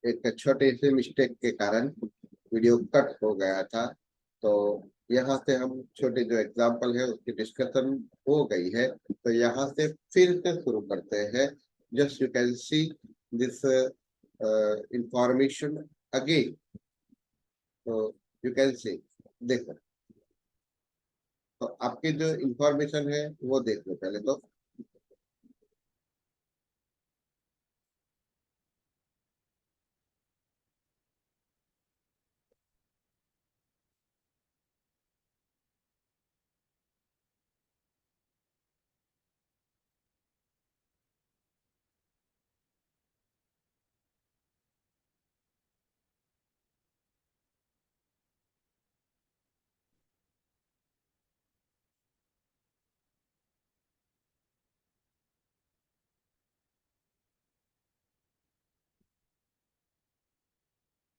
एक छोटे से मिस्टेक के कारण वीडियो कट हो गया था। तो यहाँ से हम छोटे जो एग्जांपल है उसकी डिस्कशन हो गई है, तो यहाँ से फिर से शुरू करते हैं। Just you can see this information again. तो यू कैन सी, देखो, तो आपकी जो इंफॉर्मेशन है वो देख लो पहले तो।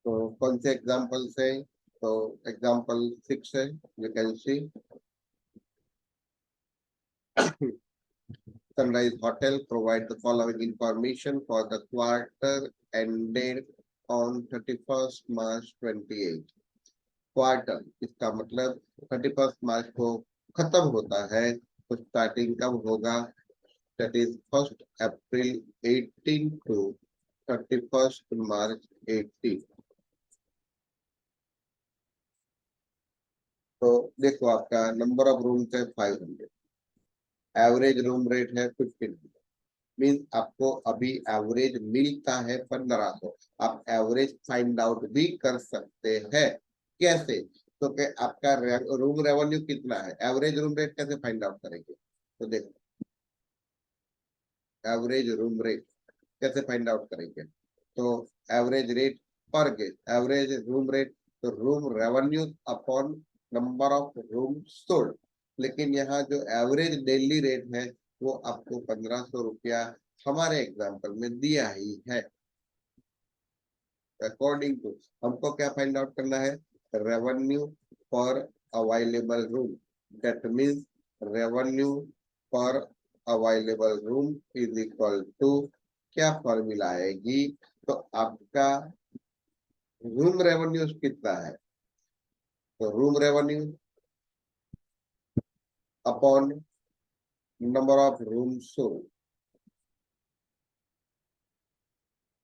तो कौन से एग्जांपल से? तो एग्जांपल 6 है, you can see. Sunrise Hotel provide the following information for the quarter ended on 31st March 28। Quarter इसका मतलब 31st मार्च को खत्म होता है, तो स्टार्टिंग कब होगा? That is 1st April 18 to 31st March 18। तो देखो, आपका नंबर ऑफ रूम्स है 500, एवरेज रूम रेट है 1500। मीन्स आपको अभी एवरेज मिलता है 1500। आप एवरेज फाइंड आउट भी कर सकते हैं। कैसे? तो कि आपका रूम रेवेन्यू कितना है, एवरेज रूम रेट कैसे फाइंड आउट करेंगे? तो देखो, एवरेज रूम रेट कैसे फाइंड आउट करेंगे? तो एवरेज रेट पर गेस्ट, एवरेज रूम रेट, तो room revenue upon number of room sold. लेकिन यहाँ जो एवरेज डेली रेट है वो आपको 1500 रुपया हमारे एग्जाम्पल में दिया ही है। अकॉर्डिंग टू, हमको क्या फाइंड आउट करना है? Revenue per available room. That means revenue per available room is equal to, क्या फॉर्मूला आएगी? तो आपका रूम रेवेन्यू कितना है? तो room revenue upon number of room sold.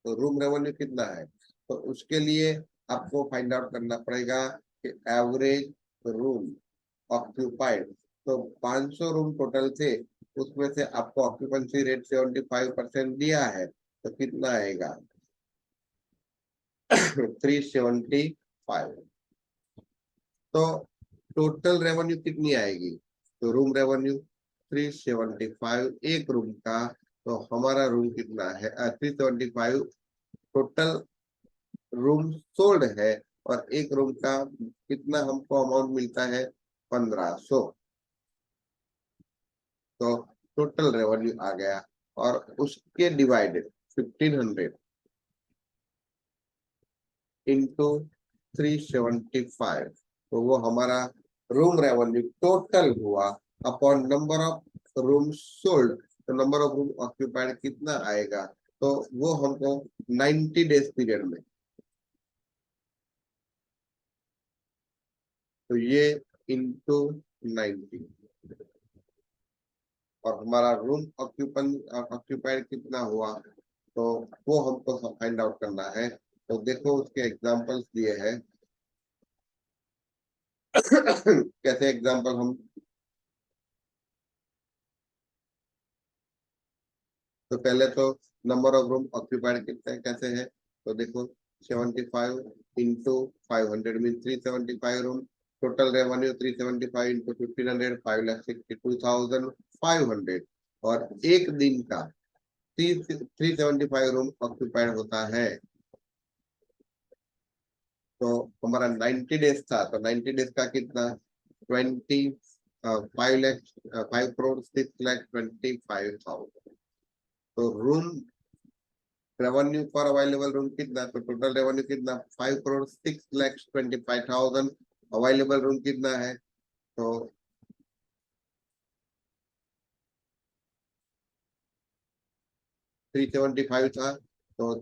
तो रूम रेवेन्यू कितना है? तो उसके लिए आपको फाइंड आउट करना पड़ेगा कि एवरेज रूम ऑक्यूपाइड। तो 500 रूम टोटल थे, उसमें से आपको ऑक्यूपेंसी रेट 75% दिया है, तो कितना आएगा? 375। तो टोटल रेवेन्यू कितनी आएगी? तो रूम रेवेन्यू 375 एक रूम का। तो हमारा रूम कितना है? 375 टोटल रूम सोल्ड है, और एक रूम का कितना हमको अमाउंट मिलता है? 1500। तो टोटल रेवेन्यू आ गया, और उसके डिवाइडेड 1500 इंटू 375, तो वो हमारा रूम रेवेन्यू टोटल हुआ upon number of room sold. तो नंबर ऑफ रूम ऑक्यूपाइड कितना आएगा? तो वो हमको 90 डेज पीरियड में, तो ये इंटू 90, और हमारा रूम ऑक्यूपाइड कितना हुआ, तो वो हमको फाइंड आउट करना है। तो देखो, उसके एग्जांपल्स दिए हैं। कैसे एग्जांपल हम? तो पहले तो नंबर ऑफ रूम ऑक्यूपाइड कितना है, कैसे है? तो देखो, 75 into 500 mean 375 room. Total revenue 375 into 1500, 5,62,500। और एक दिन का 375 रूम ऑक्यूपाइड होता है। तो हमारा 90 डेज था, तो 90 डेज का कितना? 5 लाख, 5,06,25,000। तो room revenue per available room कितना? तो टोटल रेवेन्यू कितना? 5,06,25,000। अवेलेबल रूम कितना है? तो 375 था, तो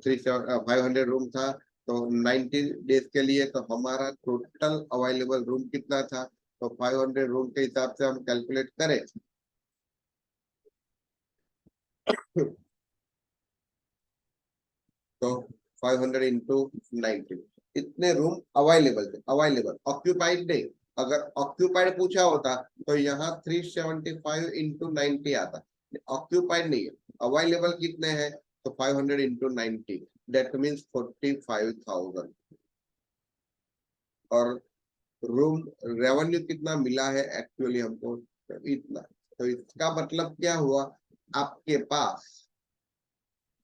500 रूम था, तो 90 डेज के लिए तो हमारा टोटल अवेलेबल रूम कितना था, तो 500 रूम के हिसाब से हम कैलकुलेट करें तो 500 इंटू 90, इतने रूम अवेलेबल थे, अवेलेबल, ऑक्यूपाइड नहीं। अगर ऑक्यूपाइड पूछा होता तो यहाँ 375 इंटू 90 आता, ऑक्यूपाइड नहीं है, अवेलेबल कितने हैं, तो 500 इंटू 90, दैट मीन्स 45,000। और रूम रेवेन्यू कितना मिला है एक्चुअली हमको, तो इतना। तो इसका मतलब क्या हुआ, आपके पास,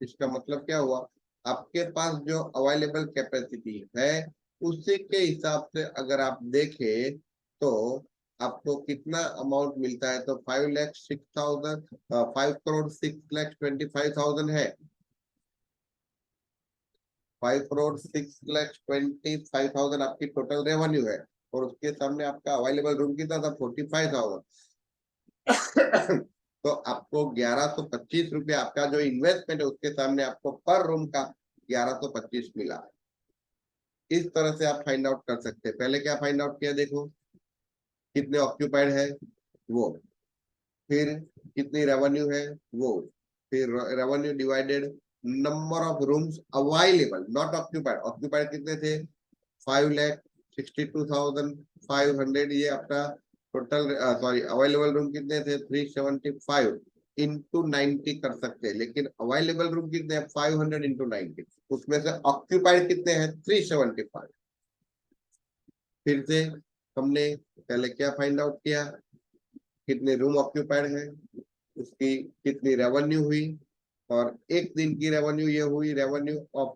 इसका मतलब क्या हुआ, आपके पास जो अवेलेबल कैपेसिटी है उसी के हिसाब से अगर आप देखें तो आपको कितना अमाउंट मिलता है, तो 5,06,000, 5,06,25,000 है, 5,06,25,000 आपकी टोटल रेवेन्यू है, और उसके सामने आपका अवेलेबल रूम कितना था, 45,000। तो आपको 1,125 रुपया आपका जो इन्वेस्टमेंट है उसके सामने आपको पर रूम का 1,125 मिला। इस तरह से आप फाइंड आउट कर सकते हैं। पहले क्या फाइंड आउट किया, देखो कितने ऑक्यूपाइड है वो, फिर कितनी रेवेन्यू है वो, फिर revenue divided number of rooms available, not occupied, occupied कितने थे, 5,62,500, ये आपका टोटल, सॉरी अवेलेबल रूम कितने थे, 375 इंटू 90 कर सकते हैं, लेकिन अवेलेबल रूम कितने हैं, 500 इंटू 90, उसमें से ऑक्यूपाइड कितने हैं, 375। फिर से हमने पहले क्या फाइंड आउट किया, कितने रूम ऑक्यूपाइड है, उसकी कितनी रेवेन्यू हुई, और एक दिन की रेवेन्यू ये हुई, revenue of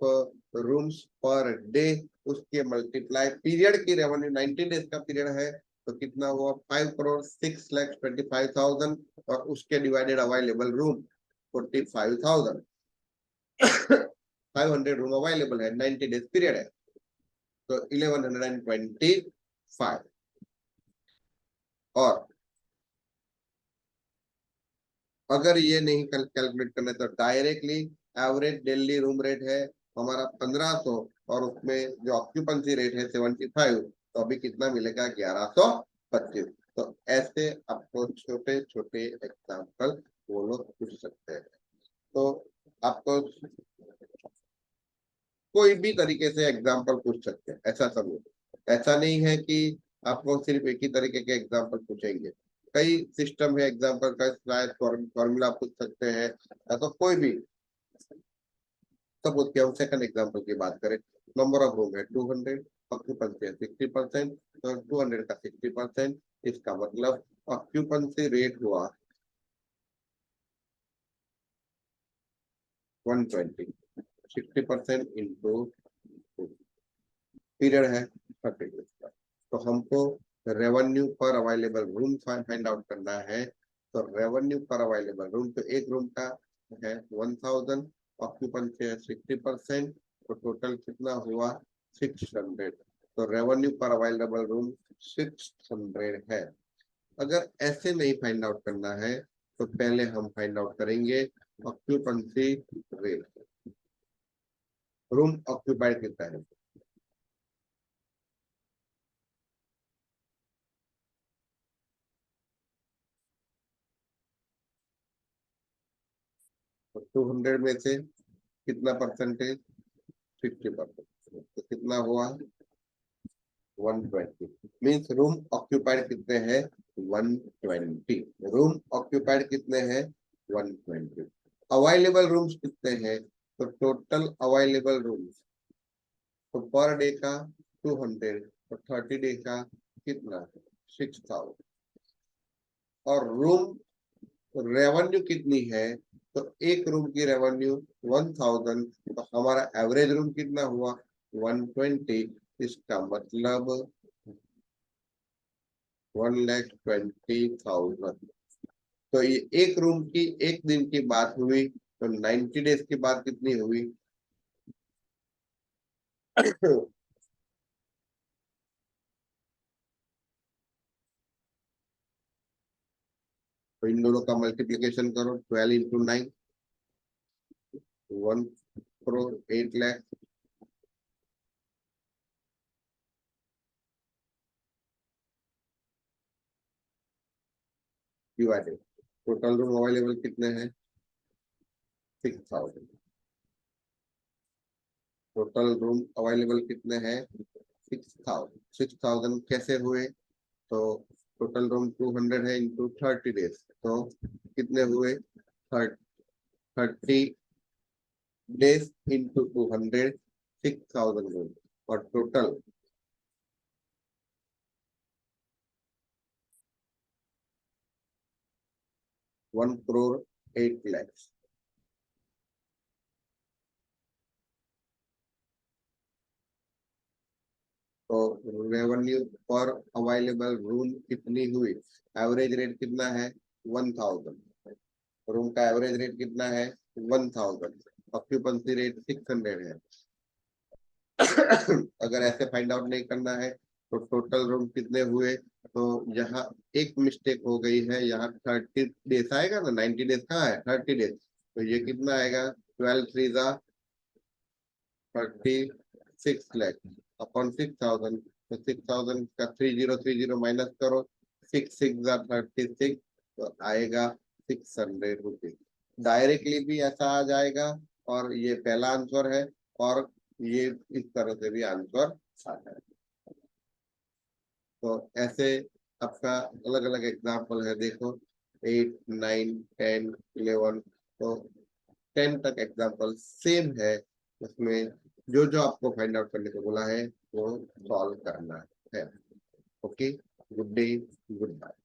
rooms per day, उसके मल्टीप्लाई पीरियड की रेवेन्यू, 90 डेज का पीरियड है तो कितना हुआ, 5,06,25,000, और उसके divided available room 45,000। 500 room available है, 90 डेज पीरियड है, तो 1125। और अगर ये नहीं कैलकुलेट करना तो directly average daily room rate है हमारा 1,500, और उसमें जो ऑक्यूपेंसी रेट है 75, तो अभी कितना मिलेगा, 1,125। तो ऐसे आपको छोटे छोटे एग्जाम्पल वो लोग पूछ सकते हैं। तो आपको कोई भी तरीके से एग्जाम्पल पूछ सकते हैं, ऐसा समझो, ऐसा नहीं है कि आपको सिर्फ एक ही तरीके के एग्जाम्पल पूछेंगे, कई सिस्टम है एग्जाम्पल का, शायद फॉर्मूला पूछ सकते हैं, या तो कोई भी। सपोज कि हम सेकंड एग्जाम्पल की बात करें, नंबर ऑफ रूम है 200, ऑक्यूपेंसी है 60%, तो 200 का 60%, इसका मतलब ऑक्यूपेंसी रेट हुआ 120, 60% इंटू पीरियड है 30 डेज का। तो हमको revenue per available room find out करना है, तो रेवेन्यू पर अवेलेबल रूम, तो एक रूम का है 1,000, ऑक्यूपेंसी है 60%, तो टोटल कितना हुआ 600। तो रेवेन्यू पर अवेलेबल रूम 600 है। अगर ऐसे नहीं फाइंड आउट करना है तो पहले हम फाइंड आउट करेंगे ऑक्यूपेंसी रेट, रूम ऑक्यूपाइड कितना है, तो 200 में से कितना परसेंटेज, 60%, तो कितना हुआ 120, मीन्स रूम ऑक्यूपाइड कितने हैं, 120, रूम ऑक्यूपाइड कितने हैं, 120। अवेलेबल रूम्स कितने हैं, तो टोटल अवेलेबल रूम्स, तो पर डे का 200, तो 30 डे का कितना 6,000। और रूम रेवेन्यू कितनी है, तो एक रूम की रेवेन्यू 1,000, तो हमारा एवरेज रूम कितना हुआ 120, इसका मतलब 1,20,000। तो ये एक रूम की एक दिन की बात हुई, तो 90 डेज की बात कितनी हुई तो इन दोनों का मल्टीप्लीकेशन करो, 12 into 9, crore 8 lakh divided total room available कितने हैं 6000 टोटल रूम अवेलेबल कितने हैं 6000 कैसे हुए तो टोटल रूम 200 है इंटू 30 डेज तो कितने हुए 30 डेज इंटू 200 6000 रूम और टोटल 1 crore 8 lakhs तो रेवेन्यू पर अवेलेबल रूम कितनी हुई एवरेज रेट कितना है 1000 रूम का एवरेज रेट कितना है 1000 ऑक्यूपेंसी रेट 600 है अगर ऐसे फाइंड आउट नहीं करना है तो टोटल रूम कितने हुए तो यहाँ एक मिस्टेक हो गई है यहाँ 30 डेज आएगा ना 90 डेज कहाँ है 30 डेज तो ये कितना आएगा 12 3 36 लाख अपॉन 6000 तो 6000 का 3030 माइनस करो 6 6 36 तो आएगा 600 रुपीज डायरेक्टली भी ऐसा आ जाएगा और ये पहला आंसर है और ये इस तरह से भी आंसर आता है तो ऐसे आपका अलग अलग एग्जाम्पल है देखो 8 9 10 11 तो 10 तक एग्जाम्पल सेम है उसमें जो जो आपको फाइंड आउट करने को बोला है वो सॉल्व करना है okay good day good bye